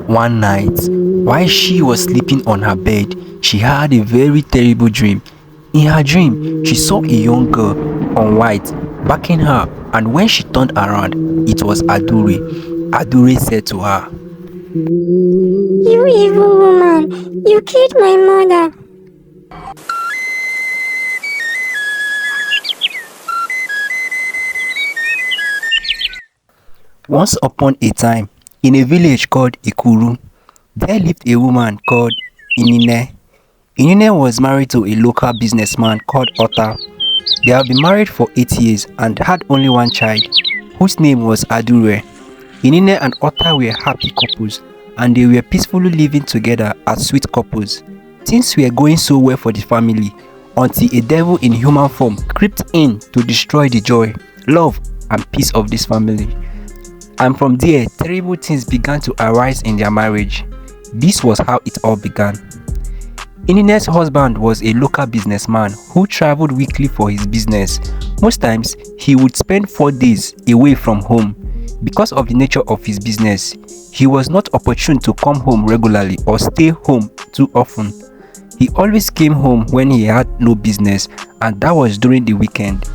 One night, while she was sleeping on her bed, she had a very terrible dream. In her dream, she saw a young girl on white backing her, and when she turned around, it was Adure. Adure said to her, "You evil woman, you killed my mother." Once upon a time, in a village called Ikuru, there lived a woman called Inine. Inine was married to a local businessman called Otta. They have been married for 8 years and had only one child, whose name was Adure. Inine and Otta were happy couples, and they were peacefully living together as sweet couples. Things were going so well for the family until a devil in human form crept in to destroy the joy, love, and peace of this family. And from there, terrible things began to arise in their marriage. This was how it all began. Inine's husband was a local businessman who traveled weekly for his business. Most times, he would spend 4 days away from home. Because of the nature of his business, he was not opportune to come home regularly or stay home too often. He always came home when he had no business, and that was during the weekend.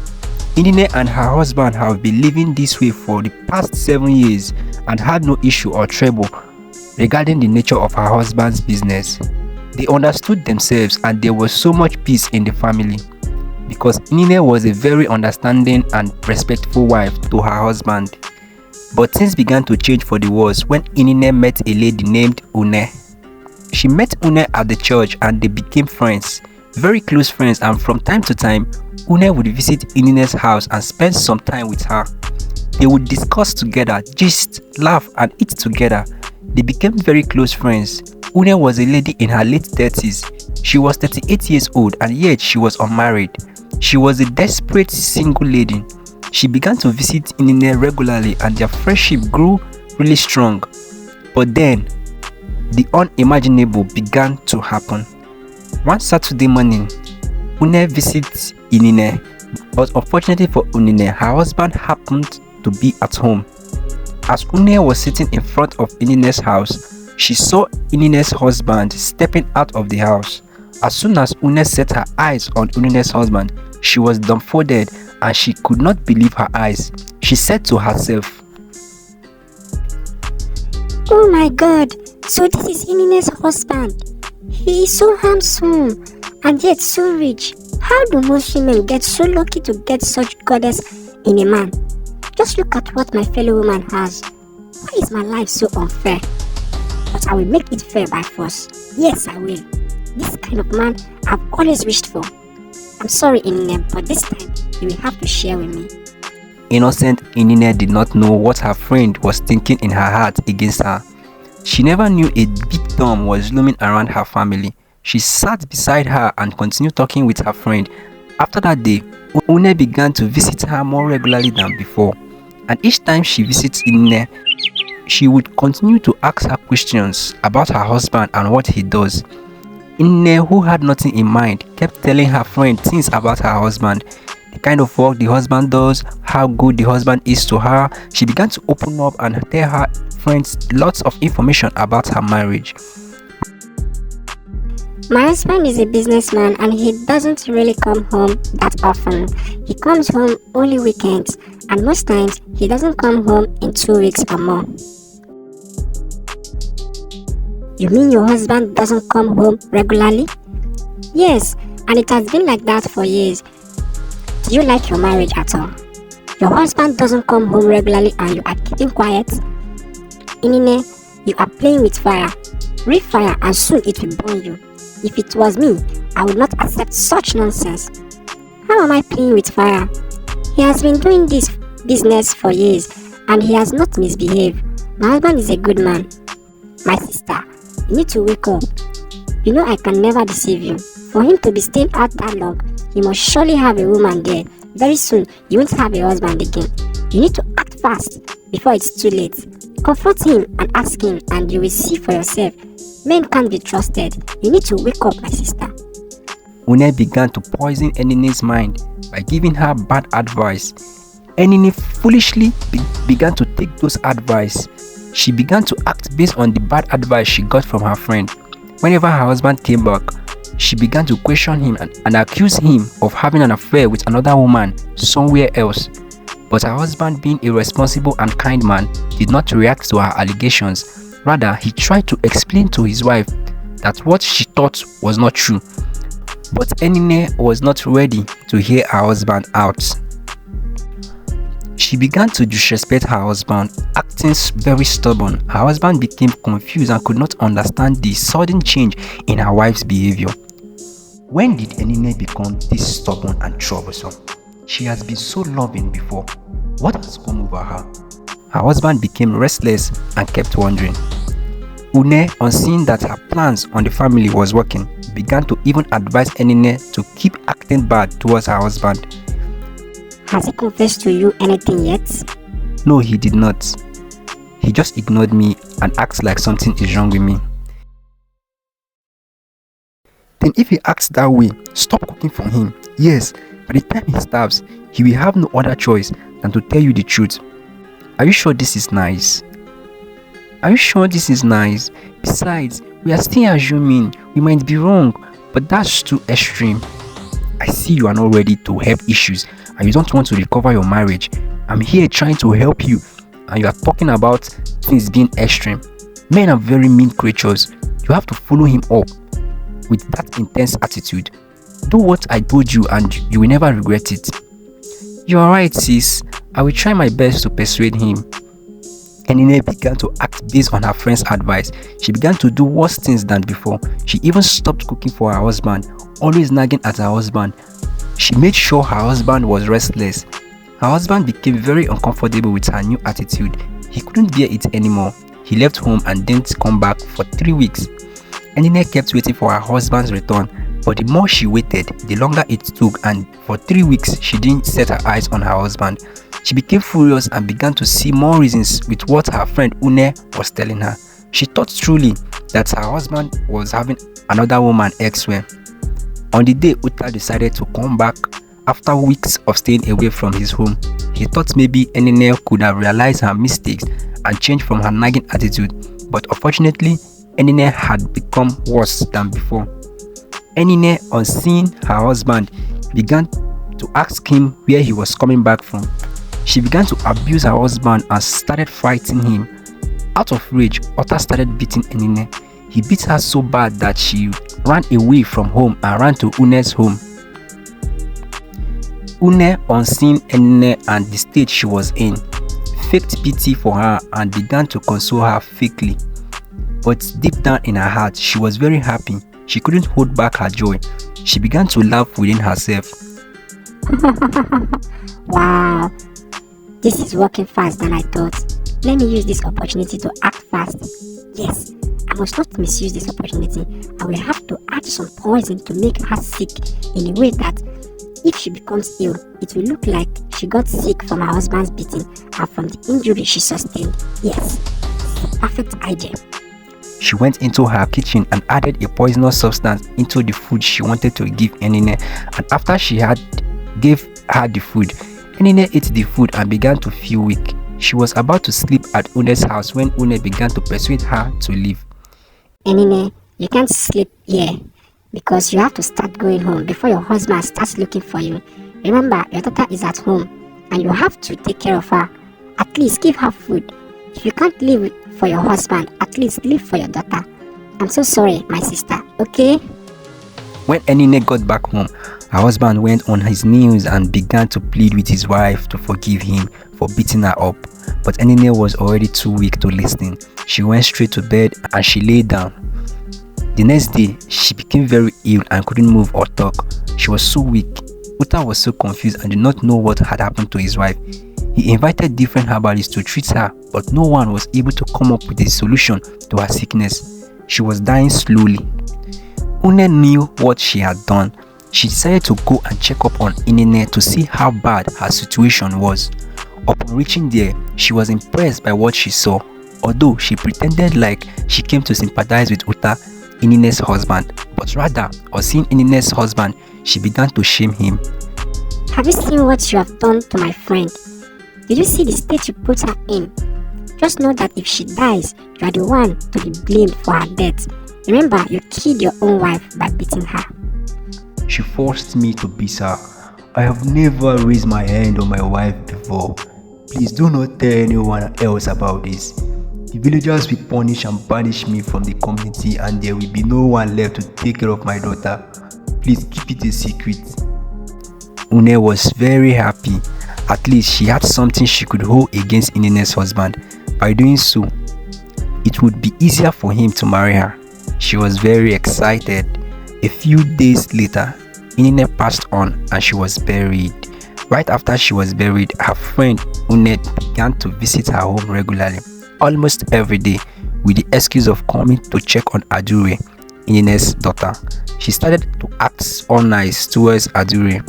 Inine and her husband have been living this way for the past 7 years and had no issue or trouble regarding the nature of her husband's business. They understood themselves, and there was so much peace in the family because Inine was a very understanding and respectful wife to her husband. But things began to change for the worse when Inine met a lady named Une. She met Une at the church and they became friends, very close friends, and from time to time, Une would visit Inine's house and spend some time with her. They would discuss together, gist, laugh, and eat together. They became very close friends. Une was a lady in her late 30s. She was 38 years old and yet she was unmarried. She was a desperate single lady. She began to visit Inine regularly and their friendship grew really strong. But then, the unimaginable began to happen. One Saturday morning, Une visits Inine, but unfortunately for Inine, her husband happened to be at home. As Une was sitting in front of Inine's house, she saw Inine's husband stepping out of the house. As soon as Une set her eyes on Inine's husband, she was dumbfounded and she could not believe her eyes. She said to herself, "Oh my God, so this is Inine's husband. He is so handsome and yet so rich. How do most women get so lucky to get such goddess in a man? Just look at what my fellow woman has. Why is my life so unfair? But I will make it fair by force. Yes, I will. This kind of man I've always wished for. I'm sorry, Inine, but this time you will have to share with me." Innocent Inine did not know what her friend was thinking in her heart against her. She never knew a big storm was looming around her family. She sat beside her and continued talking with her friend. After that day, Une began to visit her more regularly than before. And each time she visits Inine, she would continue to ask her questions about her husband and what he does. Inine, who had nothing in mind, kept telling her friend things about her husband, the kind of work the husband does, how good the husband is to her. She began to open up and tell her friends lots of information about her marriage. My husband is a businessman and he doesn't really come home that often. He comes home only weekends, and most times he doesn't come home in 2 weeks or more. You mean your husband doesn't come home regularly? Yes, and it has been like that for years. Do you like your marriage at all? Your husband doesn't come home regularly and you are keeping quiet? Inine, you are playing with fire. Breathe fire and soon it will burn you. If it was me, I would not accept such nonsense. How am I playing with fire? He has been doing this business for years and he has not misbehaved. My husband is a good man. My sister, you need to wake up. You know I can never deceive you. For him to be staying out that long, he must surely have a woman there. Very soon, you won't have a husband again. You need to act fast before it's too late. Confront him and ask him and you will see for yourself. Men can't be trusted. You need to wake up, my sister. Une began to poison Enine's mind by giving her bad advice. Enine foolishly began to take those advice. She began to act based on the bad advice she got from her friend. Whenever her husband came back, she began to question him and accuse him of having an affair with another woman somewhere else. But her husband, being a responsible and kind man, did not react to her allegations. Rather, he tried to explain to his wife that what she thought was not true. But Enine was not ready to hear her husband out. She began to disrespect her husband, acting very stubborn. Her husband became confused and could not understand the sudden change in her wife's behavior. When did Enine become this stubborn and troublesome? She has been so loving before. What has come over her? Her husband became restless and kept wondering. Une, on seeing that her plans on the family was working, began to even advise Enine to keep acting bad towards her husband. Has he confessed to you anything yet? No, he did not. He just ignored me and acts like something is wrong with me. Then if he acts that way, stop cooking for him. Yes, by the time he starves, he will have no other choice than to tell you the truth. Are you sure this is nice? Are you sure this is nice? Besides, we are still assuming we might be wrong, but that's too extreme. I see you are not ready to help issues and you don't want to recover your marriage. I'm here trying to help you and you are talking about things being extreme. Men are very mean creatures. You have to follow him up with that intense attitude. Do what I told you and you will never regret it. You are right, sis. I will try my best to persuade him. Enine began to act based on her friend's advice. She began to do worse things than before. She even stopped cooking for her husband, always nagging at her husband. She made sure her husband was restless. Her husband became very uncomfortable with her new attitude. He couldn't bear it anymore. He left home and didn't come back for 3 weeks. Enine kept waiting for her husband's return, but the more she waited, the longer it took, and for 3 weeks she didn't set her eyes on her husband. She became furious and began to see more reasons with what her friend Une was telling her. She thought truly that her husband was having another woman elsewhere. On the day Uta decided to come back after weeks of staying away from his home, he thought maybe Enine could have realized her mistakes and changed from her nagging attitude, but unfortunately, Enine had become worse than before. Enine, on seeing her husband, began to ask him where he was coming back from. She began to abuse her husband and started fighting him. Out of rage, Otta started beating Enine. He beat her so bad that she ran away from home and ran to Une's home. Une, on seeing Enine and the state she was in, faked pity for her and began to console her fakely. But deep down in her heart, she was very happy. She couldn't hold back her joy. She began to laugh within herself. Wow, this is working fast than I thought. Let me use this opportunity to act fast. Yes, I must not misuse this opportunity. I will have to add some poison to make her sick in a way that if she becomes ill, it will look like she got sick from her husband's beating and from the injury she sustained. Yes, it's a perfect idea. She went into her kitchen and added a poisonous substance into the food she wanted to give Enine, and after she had gave her the food, Enine ate the food and began to feel weak. She was about to sleep at Une's house when Une began to persuade her to leave. Enine, you can't sleep here because you have to start going home before your husband starts looking for you. Remember, your daughter is at home and you have to take care of her. At least give her food. If you can't live for your husband, at least live for your daughter. I'm so sorry, my sister, okay? When Enine got back home, her husband went on his knees and began to plead with his wife to forgive him for beating her up. But Enine was already too weak to listen. She went straight to bed and she lay down. The next day, she became very ill and couldn't move or talk. She was so weak. Uta was so confused and did not know what had happened to his wife. He invited different herbalists to treat her, but no one was able to come up with a solution to her sickness. She was dying slowly. Une knew what she had done. She decided to go and check up on Enine to see how bad her situation was. Upon reaching there, she was impressed by what she saw, although she pretended like she came to sympathize with Uta, Enine's husband, but rather, on seeing Enine's husband, she began to shame him. Have you seen what you have done to my friend? Did you see the state you put her in? Just know that if she dies, you are the one to be blamed for her death. Remember, you killed your own wife by beating her. She forced me to beat her. I have never raised my hand on my wife before. Please do not tell anyone else about this. The villagers will punish and banish me from the community, and there will be no one left to take care of my daughter. Please keep it a secret. Une was very happy. At least she had something she could hold against Inine's husband. By doing so, it would be easier for him to marry her. She was very excited. A few days later, Inine passed on and she was buried. Right after she was buried, her friend Une began to visit her home regularly, almost every day, with the excuse of coming to check on Adure, Inine's daughter. She started to act all nice towards Adure.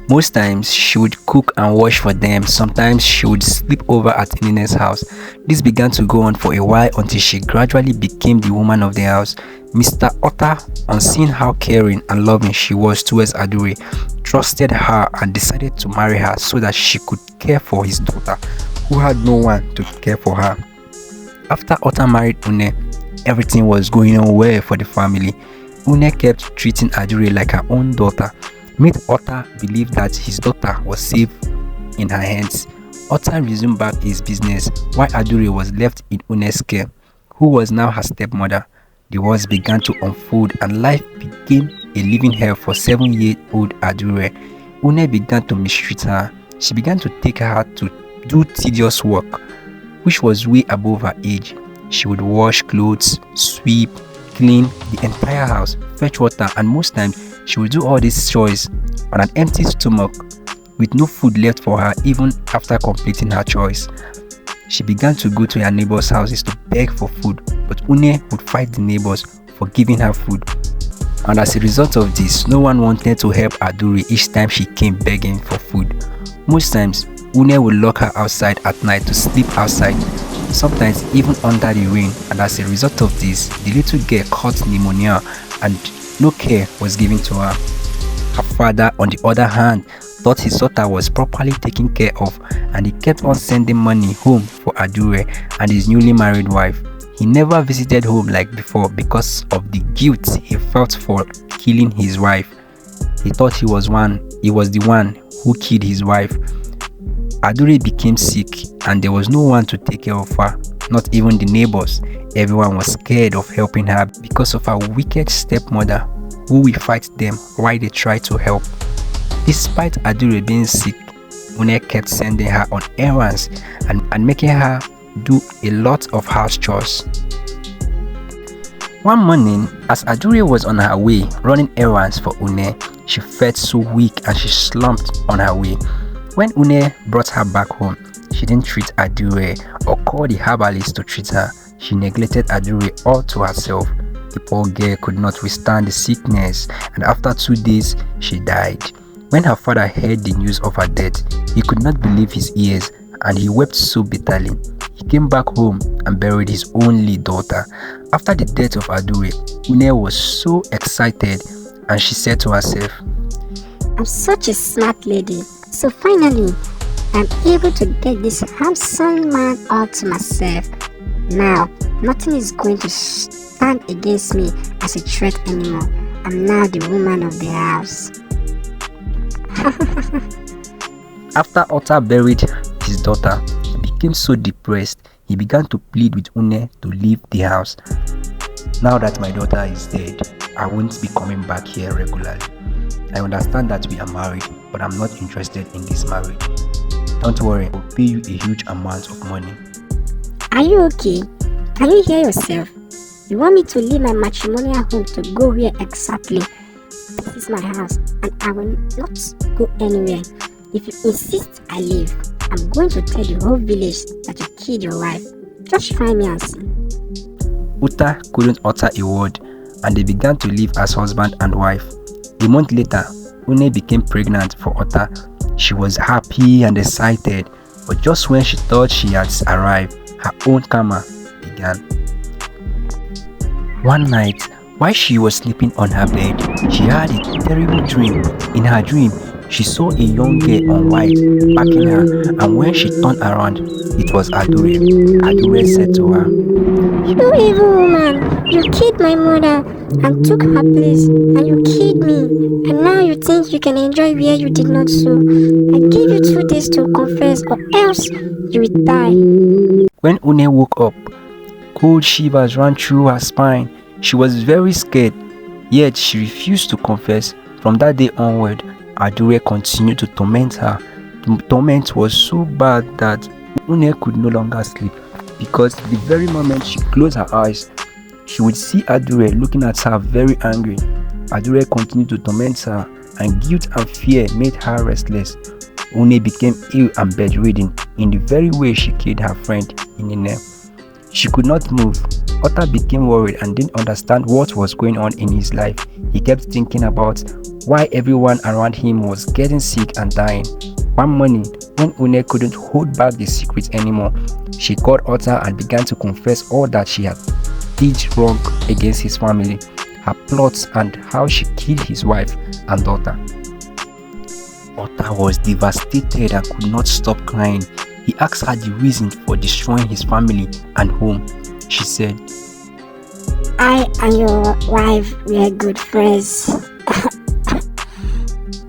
Most times, she would cook and wash for them. Sometimes, she would sleep over at Inine's house. This began to go on for a while until she gradually became the woman of the house. Mr. Otter, on seeing how caring and loving she was towards Adure, trusted her and decided to marry her so that she could care for his daughter, who had no one to care for her. After Otter married Une, everything was going on well for the family. Une kept treating Adure like her own daughter. Made Otter believe that his daughter was safe in her hands. Otter resumed back his business while Adure was left in Une's care, who was now her stepmother. The wars began to unfold and life became a living hell for 7-year-old Adure. Une began to mistreat her. She began to take her to do tedious work, which was way above her age. She would wash clothes, sweep, clean the entire house, fetch water, and most times she would do all these chores on an empty stomach with no food left for her even after completing her chores. She began to go to her neighbors' houses to beg for food, but Une would fight the neighbors for giving her food. And as a result of this, no one wanted to help Adure each time she came begging for food. Most times, Une would lock her outside at night to sleep outside, sometimes even under the rain, and as a result of this, the little girl caught pneumonia and no care was given to her. Her father, on the other hand, thought his daughter was properly taken care of, and he kept on sending money home for Adure and his newly married wife. He never visited home like before because of the guilt he felt for killing his wife. He thought he was the one who killed his wife. Adure became sick and there was no one to take care of her, not even the neighbors. Everyone was scared of helping her because of her wicked stepmother, who will fight them while they try to help. Despite Adure being sick, Une kept sending her on errands and making her do a lot of house chores. One morning, as Adure was on her way running errands for Une, she felt so weak and she slumped on her way. When Une brought her back home, she didn't treat Adure or call the herbalist to treat her. She neglected Adure all to herself. The poor girl could not withstand the sickness, and after 2 days, she died. When her father heard the news of her death, he could not believe his ears, and he wept so bitterly. He came back home and buried his only daughter. After the death of Adure, Une was so excited, and she said to herself, I'm such a smart lady, so finally, I'm able to get this handsome man all to myself. Now, nothing is going to stand against me as a threat anymore. I'm now the woman of the house. After Otter buried his daughter, he became so depressed, he began to plead with Une to leave the house. Now that my daughter is dead, I won't be coming back here regularly. I understand that we are married, but I'm not interested in this marriage. Don't worry, I'll pay you a huge amount of money. Are you okay? Can you hear yourself? You want me to leave my matrimonial home to go where exactly? This is my house and I will not go anywhere. If you insist I leave, I'm going to tell the whole village that you killed your wife. Just try me and see. Uta couldn't utter a word and they began to live as husband and wife. A month later, Une became pregnant for Uta. She was happy and excited, but just when she thought she had arrived, her own karma began. One night, while she was sleeping on her bed, she had a terrible dream. In her dream, She saw a young girl on white backing her, and when she turned around, it was Adure. Adure said to her, You evil woman! You killed my mother and took her place, and you killed me. And now you think you can enjoy where you did not sow. I give you 2 days to confess, or else you will die. When Une woke up, cold shivers ran through her spine. She was very scared, yet she refused to confess. From that day onward, Adure continued to torment her. The torment was so bad that Une could no longer sleep, because the very moment she closed her eyes, she would see Adure looking at her very angry. Adure continued to torment her, and guilt and fear made her restless. Une became ill and bedridden in the very way she killed her friend Inine. She could not move. Otta became worried and didn't understand what was going on in his life. He kept thinking about why everyone around him was getting sick and dying. One morning, when Une couldn't hold back the secret anymore, she called Otta and began to confess all that she had did wrong against his family, her plots, and how she killed his wife and daughter. Otta was devastated and could not stop crying. He asked her the reason for destroying his family and home. She said, I and your wife were good friends.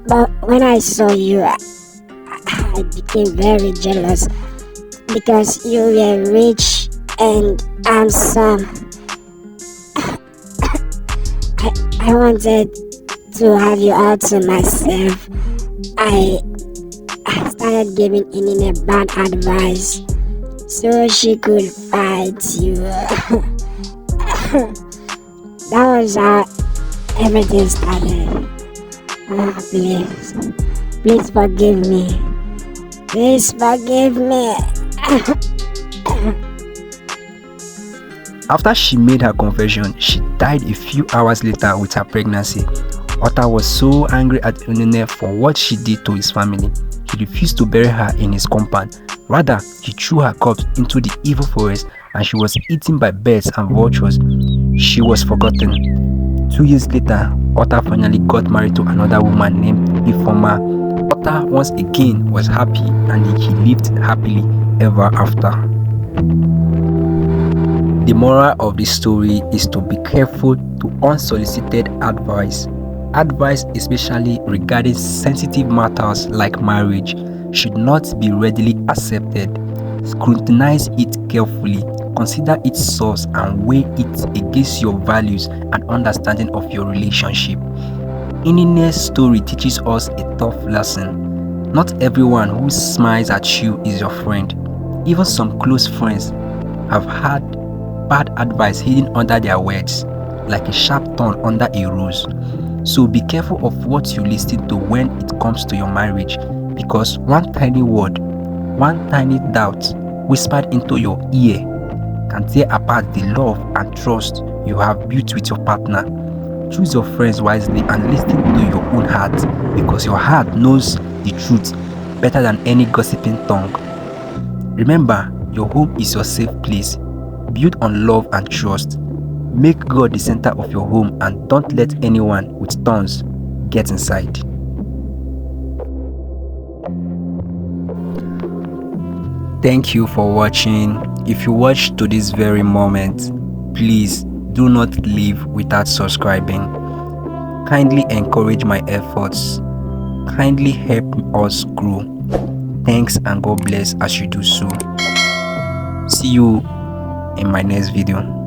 But when I saw you, I became very jealous because you were rich and handsome. I wanted to have you all to myself. I started giving Inine bad advice so she could fight you. That was how everything started. Please forgive me. Please forgive me. After she made her confession, she died a few hours later with her pregnancy. Otta was so angry at Unine for what she did to his family. He refused to bury her in his compound. Rather, he threw her corpse into the evil forest, and she was eaten by birds and vultures. She was forgotten. 2 years later, Otta finally got married to another woman named Ifoma. Otta once again was happy, and he lived happily ever after. The moral of this story is to be careful to unsolicited advice. Advice, especially regarding sensitive matters like marriage, should not be readily accepted. Scrutinize it carefully, consider its source, and weigh it against your values and understanding of your relationship. Inine's story teaches us a tough lesson. Not everyone who smiles at you is your friend. Even some close friends have had bad advice hidden under their words, like a sharp thorn under a rose. So be careful of what you listen to when it comes to your marriage, because one tiny word, one tiny doubt whispered into your ear can tear apart the love and trust you have built with your partner. Choose your friends wisely and listen to your own heart, because your heart knows the truth better than any gossiping tongue. Remember, your home is your safe place, built on love and trust. Make God the center of your home and don't let anyone with thorns get inside. Thank you for watching. If you watched to this very moment, please do not leave without subscribing. Kindly encourage my efforts. Kindly help us grow. Thanks and God bless as you do so. See you in my next video.